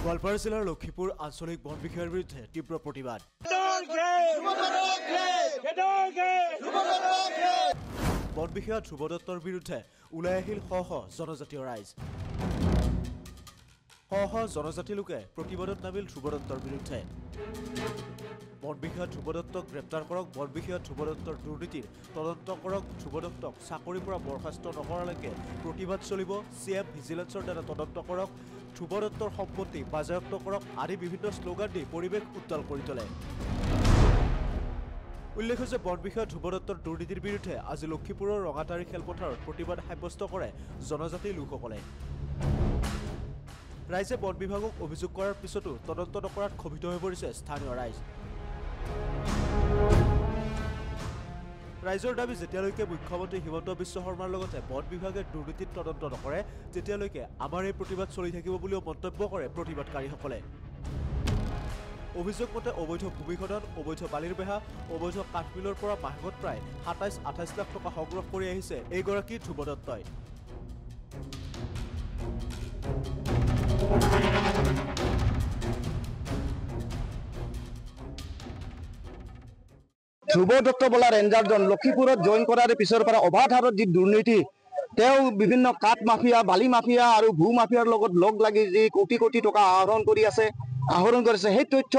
গোৱালপাৰা জিলাৰ লক্ষীপুৰ আঞ্চলিক বন বিষয়াৰ বিৰুদ্ধে তীব্ৰ প্ৰতিবাদ। বন বিষয়া ধ্ৰুৱ দত্তৰ বিৰুদ্ধে ওলাই আহিল শ শ জনজাতীয় ৰাইজ। শ শ জনজাতি লোকে প্ৰতিবাদত নামিল ধ্ৰুৱ দত্তৰ বিৰুদ্ধে। বন বিষয়া ধ্ৰুৱ দত্তক গ্ৰেপ্তাৰ কৰক, বন বিষয়া ধ্ৰুৱ দত্তৰ দুৰ্নীতিৰ তদন্ত কৰক, ধ্ৰুৱ দত্তক চাকৰিৰ পৰা বৰখাস্ত নকৰালৈকে প্ৰতিবাদ চলিব, CM ভিজিলেন্সৰ দ্বাৰা তদন্ত কৰক, ধ্ৰুৱ দত্তৰ সম্পত্তি বাজেয়াপ্ত কৰক আদি বিভিন্ন শ্লোগান দি পৰিৱেশ উত্তাল কৰি তোলে। উল্লেখ্য যে বন বিষয়া ধ্ৰুৱ দত্তৰ দুৰ্নীতিৰ বিৰুদ্ধে আজি লক্ষীপুৰৰ ৰঙাতাৰী খেলপথাৰত প্ৰতিবাদ সাব্যস্ত কৰে জনজাতি লোকসকলে। ৰাইজে বন বিভাগক অভিযোগ কৰাৰ পিছতো তদন্ত নকৰাত ক্ষোভিত হৈ পৰিছে স্থানীয় ৰাইজ। ৰাইজৰ দাবী, যেতিয়ালৈকে মুখ্যমন্ত্ৰী হিমন্ত বিশ্ব শৰ্মাৰ লগতে বন বিভাগে দুৰ্নীতিত তদন্ত নকৰে তেতিয়ালৈকে আমাৰ এই প্ৰতিবাদ চলি থাকিব বুলিও মন্তব্য কৰে প্ৰতিবাদকাৰীসকলে। অভিযোগ মতে অবৈধ ভূমিখনন, অবৈধ বালিৰ বেহা, অবৈধ কাঠমিলৰ পৰা মাহেকত প্ৰায় ২৭-২৮ লাখ টকা সংগ্ৰহ কৰি আহিছে এইগৰাকী ধ্ৰুৱ দত্তই। ধ্ৰুৱ দত্ত বোলা ৰেঞ্জাৰজন লক্ষীপুৰত জইন কৰাৰ পিছৰ পৰা অবাধ হাৰত যি দুৰ্নীতি, তেওঁ বিভিন্ন কাঠ মাফিয়া, বালি মাফিয়া আৰু ভূ মাফিয়াৰ লগত লগ লাগি যি কোটি কোটি টকা আহৰণ কৰিছে, সেই তথ্য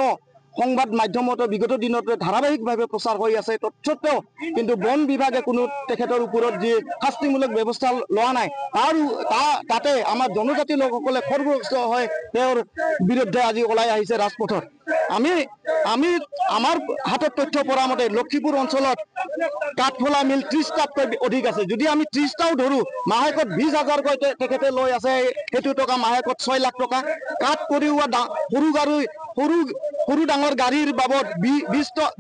সংবাদ মাধ্যমতো বিগত দিনত ধাৰাবাহিকভাৱে প্ৰচাৰ হৈ আছে। তৎসত্ত্বেও কিন্তু বন বিভাগে কোনো তেখেতৰ ওপৰত যি শাস্তিমূলক ব্যৱস্থা লোৱা নাই, তাতে আমাৰ জনজাতি লোকসকলে খৰগ্ৰস্ত হৈ তেওঁৰ বিৰুদ্ধে আজি ওলাই আহিছে ৰাজপথত। আমাৰ হাতত তথ্য পৰা মতে লক্ষীপুৰ অঞ্চলত কাঠফলা মিল ৩০টাতকৈ অধিক আছে। যদি আমি ৩০টাও ধৰো, মাহেকত ২০,০০০কৈ তেখেতে লৈ আছে, সেইটো টকা মাহেকত ৬ লাখ টকা। কাঠ কঢ়িওৱা সৰু ডাঙৰ গাড়ীৰ বাবদ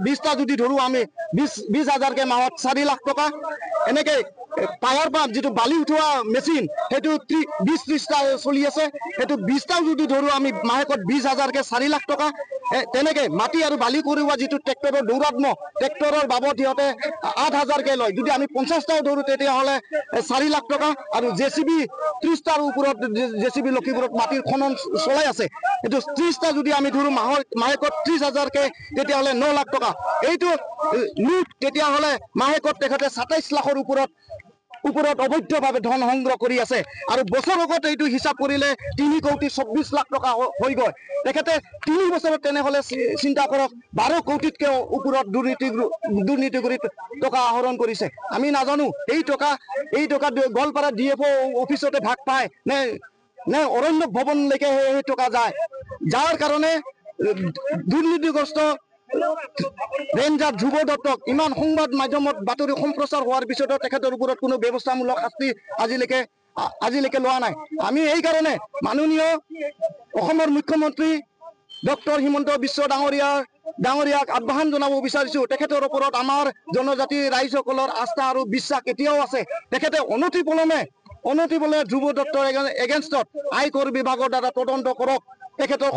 ২০টা যদি ধৰো আমি ২০,০০০কে মাহত ৪ লাখ টকা। এনেকে পাৱাৰ পাম্প যিটো বালি উঠোৱা মেচিন, সেইটো ২০-৩০টা চলি আছে, সেইটো ২০টাও যদি ধৰো আমি মাহেকত ২০,০০০কে ৪ লাখ টকা। তেনেকে মাটি আৰু বালি কঢ়িওৱা যিটো ট্ৰেক্টৰৰ দৌৰাত্ম, ট্ৰেক্টৰৰ বাবদ সিহঁতে ৮,০০০কে লয়। যদি আমি ৫০টাও ধৰো তেতিয়াহ'লে ৪ লাখ টকা। আৰু JCB ৩০টাৰ ওপৰত JCB লক্ষীপুৰত মাটিৰ খনন চলাই আছে, এইটো ৩০টা যদি আমি ধৰো মাহেকত ৩০,০০০কে, তেতিয়াহ'লে ৯ লাখ টকা। এইটো লুট, তেতিয়াহ'লে মাহেকত তেখেতে ২৭ লাখৰ ওপৰত অবৈধভাৱে ধন সংগ্ৰহ কৰি আছে। আৰু বছৰকত এইটো হিচাপ কৰিলে ৩,২৪ লাখ টকা হৈ গ'ল। তেখেতে ৩ বছৰত তেনেহ'লে চিন্তা কৰক ১২ কোটিতকৈ ওপৰত দুৰ্নীতি কৰি টকা আহৰণ কৰিছে। আমি নাজানো এই টকা গোৱালপাৰা DFO অফিচতে ভাগ পায় নে অৰণ্য ভৱনলৈকে সেই টকা যায়, যাৰ কাৰণে দুৰ্নীতিগ্ৰস্ত ৰেঞ্জাৰ ধ্ৰুৱ দত্তক ইমান সংবাদ মাধ্যমত বাতৰি সম্প্ৰচাৰ হোৱাৰ পিছতো তেখেতৰ ওপৰত কোনো ব্যৱস্থামূলক শাস্তি আজিলৈকে লোৱা নাই। আমি এইকাৰণে মাননীয় অসমৰ মুখ্যমন্ত্ৰী ডক্টৰ হিমন্ত বিশ্ব ডাঙৰীয়াক আহ্বান জনাব বিচাৰিছো, তেখেতৰ ওপৰত আমাৰ জনজাতি ৰাইজসকলৰ আস্থা আৰু বিশ্বাস এতিয়াও আছে। তেখেতে অনতিপলমে ধ্ৰুৱ দত্তৰ এগেইনষ্টত আয়কৰ বিভাগৰ দ্বাৰা তদন্ত কৰক, তেখেতৰ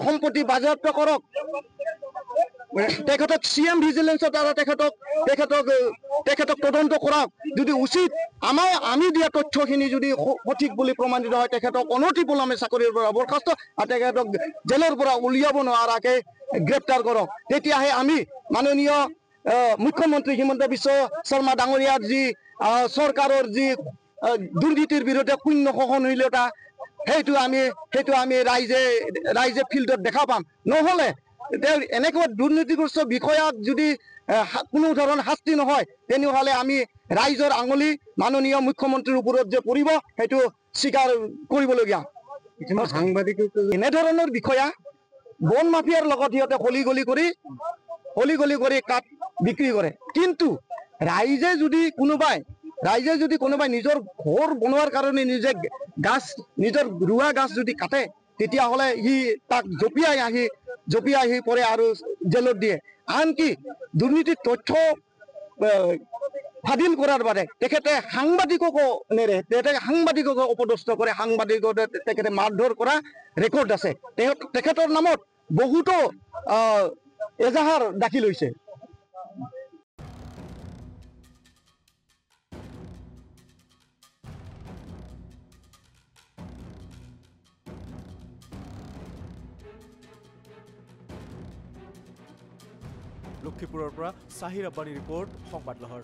সম্পত্তি বাজেয়াপ্ত কৰক, তেখেতক CM ভিজিলেন্সৰ দ্বাৰা তেখেতক তদন্ত কৰক। যদি উচিত আমি দিয়া তথ্যখিনি যদি সঠিক বুলি প্ৰমাণিত হয়, তেখেতক অনতিপলমে চাকৰিৰ পৰা বৰখাস্ত আৰু তেখেতক জেলৰ পৰা উলিয়াব নোৱাৰাকে গ্ৰেপ্তাৰ কৰক। তেতিয়াহে আমি মাননীয় মুখ্যমন্ত্ৰী হিমন্ত বিশ্ব শৰ্মা ডাঙৰীয়াৰ যি চৰকাৰৰ যি দুৰ্নীতিৰ বিৰুদ্ধে শূন্য সহনশীলতা, সেইটো আমি ৰাইজে ফিল্ডত দেখা পাম। নহ'লে তেওঁ এনেকুৱা দুৰ্নীতিগ্ৰস্ত বিষয়াক যদি কোনো ধৰণৰ শাস্তি নহয়, তেনেহ'লে আমি ৰাইজৰ আঙুলি মাননীয় মুখ্যমন্ত্ৰীৰ ওপৰত যে পৰিব, সেইটো স্বীকাৰ কৰিবলগীয়া। এনেধৰণৰ বিষয়া বন মাফিয়াৰ লগত সিহঁতে হলি গলি কৰি কাঠ বিক্ৰী কৰে। কিন্তু ৰাইজে যদি কোনোবাই নিজৰ ঘৰ বনোৱাৰ কাৰণে নিজৰ ৰোৱা গাছ যদি কাটে, তেতিয়াহ'লে তাক জঁপিয়াই আহি পৰে আৰু জেলত দিয়ে। আনকি দুৰ্নীতিৰ তথ্য ফাদিল কৰাৰ বাবে তেখেতে সাংবাদিককো নেৰে, সাংবাদিককো অপদস্থ কৰে, সাংবাদিককে তেখেতে মাৰধৰ কৰা ৰেকৰ্ড আছে। তেখেতৰ নামত বহুতো এজাহাৰ দাখিল হৈছে। লক্ষীপুৰৰ পৰা চাহিৰ আব্বানী ৰিপৰ্ট সংবাদ লহৰ।